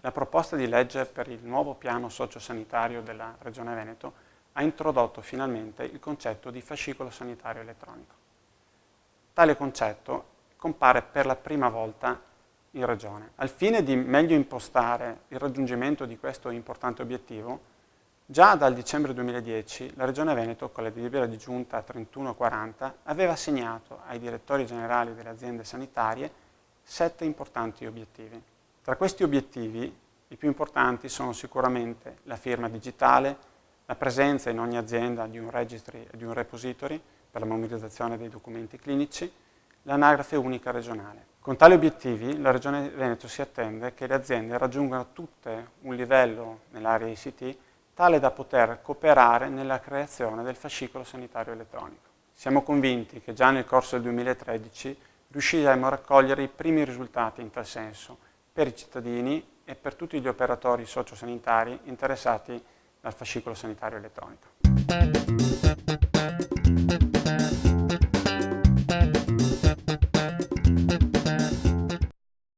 La proposta di legge per il nuovo piano sociosanitario della Regione Veneto ha introdotto finalmente il concetto di fascicolo sanitario elettronico. Tale concetto compare per la prima volta in Regione. Al fine di meglio impostare il raggiungimento di questo importante obiettivo, già dal dicembre 2010 la Regione Veneto, con la delibera di giunta 3140, aveva assegnato ai direttori generali delle aziende sanitarie 7 importanti obiettivi. Tra questi obiettivi, i più importanti sono sicuramente la firma digitale, la presenza in ogni azienda di un registry e di un repository per la memorizzazione dei documenti clinici, l'anagrafe unica regionale. Con tali obiettivi la Regione Veneto si attende che le aziende raggiungano tutte un livello nell'area ICT tale da poter cooperare nella creazione del fascicolo sanitario elettronico. Siamo convinti che già nel corso del 2013 riusciremo a raccogliere i primi risultati in tal senso per i cittadini e per tutti gli operatori sociosanitari interessati dal fascicolo sanitario elettronico.